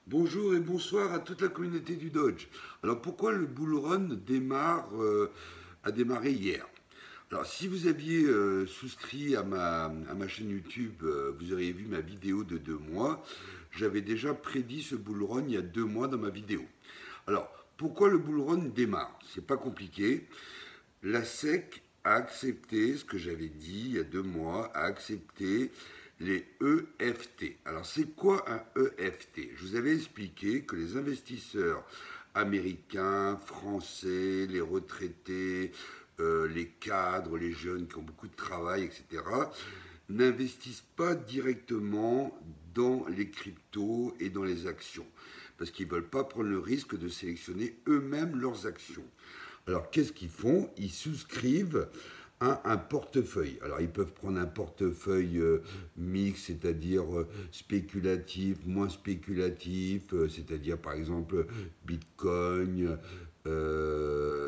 Bonjour et bonsoir à toute la communauté du Dodge. Alors pourquoi le bull run a démarré hier? Alors si vous aviez souscrit à ma chaîne YouTube, vous auriez vu ma vidéo de 2 mois. J'avais déjà prédit ce bull run il y a 2 mois dans ma vidéo. Alors pourquoi le bull run démarre? C'est pas compliqué. La SEC a accepté ce que j'avais dit il y a 2 mois, a accepté les EFT. Alors c'est quoi un EFT? Je vous avais expliqué que les investisseurs américains, français, les retraités, les cadres, les jeunes qui ont beaucoup de travail, etc., n'investissent pas directement dans les cryptos et dans les actions, parce qu'ils ne veulent pas prendre le risque de sélectionner eux-mêmes leurs actions. Alors, qu'est-ce qu'ils font? Ils souscrivent à un portefeuille. Alors, ils peuvent prendre un portefeuille mix, c'est-à-dire spéculatif, moins spéculatif, c'est-à-dire par exemple Bitcoin,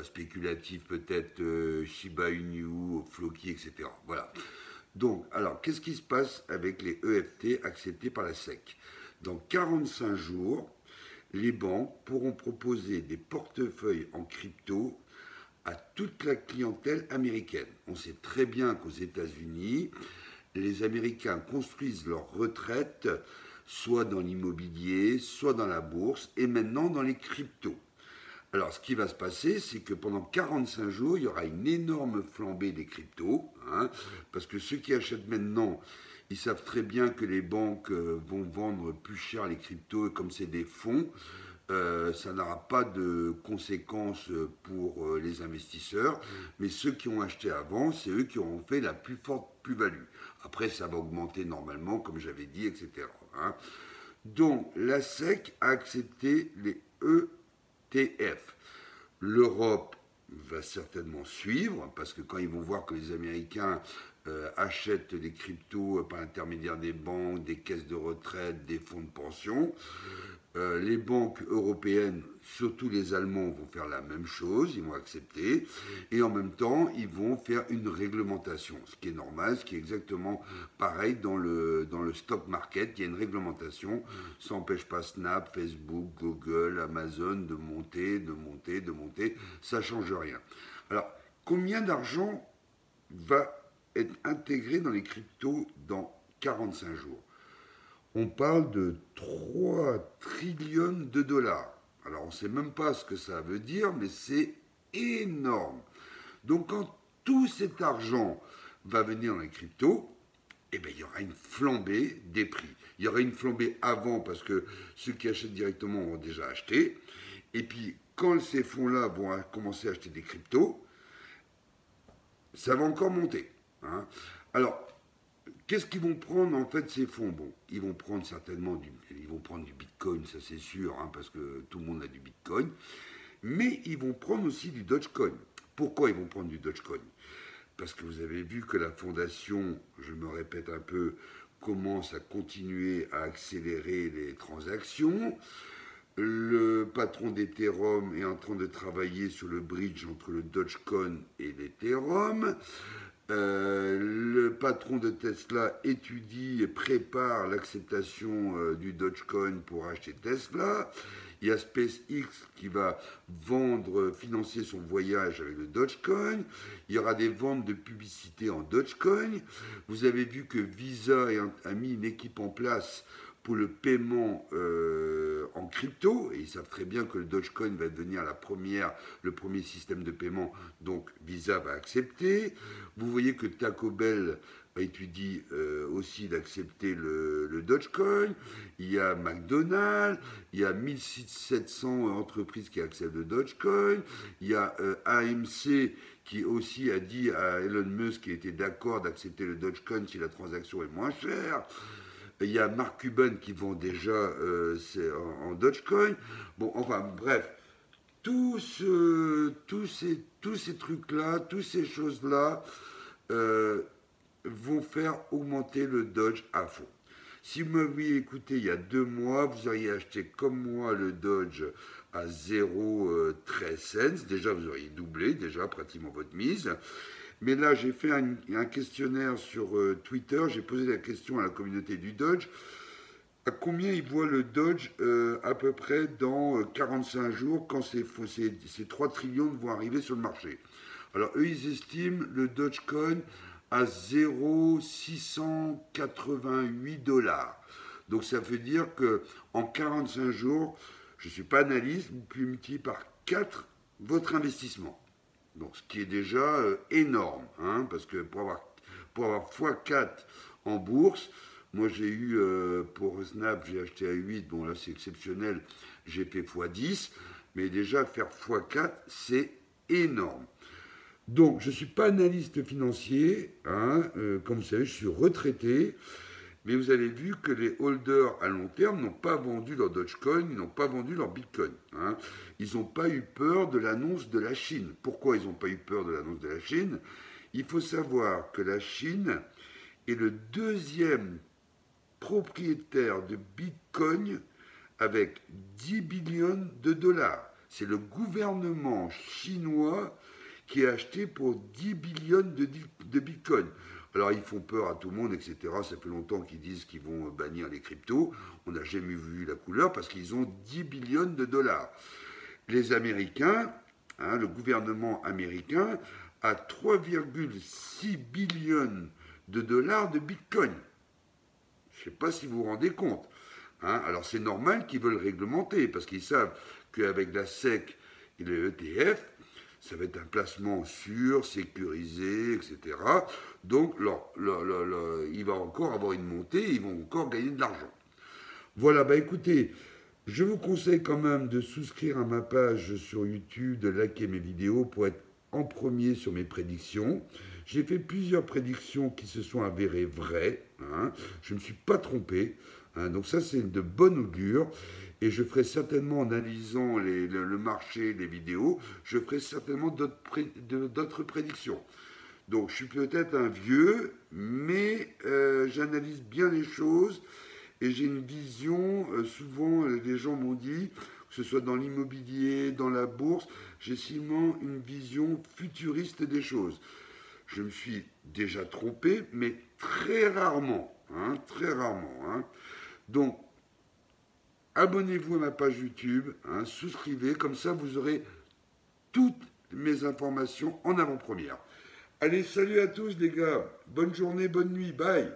spéculatif peut-être Shiba Inu, Floki, etc. Voilà. Donc, alors, qu'est-ce qui se passe avec les EFT acceptés par la SEC? Dans 45 jours, les banques pourront proposer des portefeuilles en crypto à toute la clientèle américaine. On sait très bien qu'aux États-Unis, les Américains construisent leur retraite soit dans l'immobilier, soit dans la bourse et maintenant dans les cryptos. Alors, ce qui va se passer, c'est que pendant 45 jours, il y aura une énorme flambée des cryptos, hein, parce que ceux qui achètent maintenant, ils savent très bien que les banques vont vendre plus cher les cryptos, et comme c'est des fonds, ça n'aura pas de conséquences pour les investisseurs, mais ceux qui ont acheté avant, c'est eux qui auront fait la plus forte plus-value. Après, ça va augmenter normalement, comme j'avais dit, etc. hein. Donc, la SEC a accepté les ETF. L'Europe va certainement suivre, parce que quand ils vont voir que les Américains achètent des cryptos par l'intermédiaire des banques, des caisses de retraite, des fonds de pension, les banques européennes, surtout les Allemands, vont faire la même chose, ils vont accepter, et en même temps, ils vont faire une réglementation, ce qui est normal, ce qui est exactement pareil dans le stock market, il y a une réglementation, ça n'empêche pas Snap, Facebook, Google, Amazon de monter, de monter, de monter, ça ne change rien. Alors, combien d'argent va être intégré dans les cryptos dans 45 jours? On parle de 3 trillions de dollars. Alors on ne sait même pas ce que ça veut dire, mais c'est énorme. Donc quand tout cet argent va venir dans les cryptos, eh bien, il y aura une flambée des prix. Il y aura une flambée avant parce que ceux qui achètent directement ont déjà acheté. Et puis quand ces fonds-là vont commencer à acheter des cryptos, ça va encore monter. Hein. Alors, qu'est-ce qu'ils vont prendre en fait ces fonds? Bon, ils vont prendre certainement du Bitcoin, ça c'est sûr, hein, parce que tout le monde a du Bitcoin, mais ils vont prendre aussi du Dogecoin. Pourquoi ils vont prendre du Dogecoin? Parce que vous avez vu que la fondation, je me répète un peu, commence à continuer à accélérer les transactions. Le patron d'Ethereum est en train de travailler sur le bridge entre le Dogecoin et l'Ethereum. Le patron de Tesla étudie et prépare l'acceptation du Dogecoin pour acheter Tesla. Il y a SpaceX qui va vendre, financer son voyage avec le Dogecoin. Il y aura des ventes de publicité en Dogecoin. Vous avez vu que Visa a mis une équipe en place pour le paiement en crypto, et ils savent très bien que le Dogecoin va devenir le premier système de paiement, donc Visa va accepter. Vous voyez que Taco Bell étudie aussi d'accepter le Dogecoin. Il y a McDonald's, il y a 1700 entreprises qui acceptent le Dogecoin. Il y a AMC qui aussi a dit à Elon Musk qu'il était d'accord d'accepter le Dogecoin si la transaction est moins chère. Il y a Mark Cuban qui vend déjà en Dogecoin. Bon, enfin, bref, tous ces trucs-là, toutes ces choses-là vont faire augmenter le Dodge à fond. Si vous m'aviez écouté il y a 2 mois, vous auriez acheté comme moi le Dodge à 0,13 cents. Déjà, vous auriez doublé, déjà pratiquement votre mise. Mais là, j'ai fait un questionnaire sur Twitter. J'ai posé la question à la communauté du Dodge. à combien ils voient le Dodge à peu près dans 45 jours quand ces 3 trillions vont arriver sur le marché. Alors eux, ils estiment le Dogecoin à 0,688 $. Donc ça veut dire que en 45 jours, je ne suis pas analyste, vous pouvez multiplier par 4 votre investissement. Donc ce qui est déjà énorme, hein, parce que pour avoir x4 en bourse, moi j'ai eu pour Snap, j'ai acheté à 8, bon là c'est exceptionnel, j'ai fait x10, mais déjà faire x4 c'est énorme. Donc je ne suis pas analyste financier, hein, comme vous savez je suis retraité, mais vous avez vu que les holders à long terme n'ont pas vendu leur Dogecoin, ils n'ont pas vendu leur Bitcoin. Hein. Ils n'ont pas eu peur de l'annonce de la Chine. Pourquoi ils n'ont pas eu peur de l'annonce de la Chine? Il faut savoir que la Chine est le deuxième propriétaire de Bitcoin avec 10 billions de $. C'est le gouvernement chinois qui a acheté pour 10 billions de Bitcoin. Alors ils font peur à tout le monde, etc. Ça fait longtemps qu'ils disent qu'ils vont bannir les cryptos. On n'a jamais vu la couleur parce qu'ils ont 10 billions de $. Les Américains, hein, le gouvernement américain, a 3,6 billions de $ de Bitcoin. Je ne sais pas si vous vous rendez compte. Hein. Alors c'est normal qu'ils veulent réglementer parce qu'ils savent qu'avec la SEC et le ETF, ça va être un placement sûr, sécurisé, etc. Donc, il va encore avoir une montée, ils vont encore gagner de l'argent. Voilà, bah écoutez, je vous conseille quand même de souscrire à ma page sur YouTube, de liker mes vidéos pour être en premier sur mes prédictions. J'ai fait plusieurs prédictions qui se sont avérées vraies. Hein. Je ne me suis pas trompé. Hein. Donc ça, c'est de bonne augure. Et je ferai certainement, en analysant le marché, les vidéos, je ferai certainement d'autres prédictions. Donc je suis peut-être un vieux, mais j'analyse bien les choses et j'ai une vision, souvent les gens m'ont dit, que ce soit dans l'immobilier, dans la bourse, j'ai souvent une vision futuriste des choses. Je me suis déjà trompé, mais très rarement, hein, très rarement. Hein. Donc, abonnez-vous à ma page YouTube, hein, souscrivez, comme ça vous aurez toutes mes informations en avant-première. Allez, salut à tous les gars, bonne journée, bonne nuit, bye.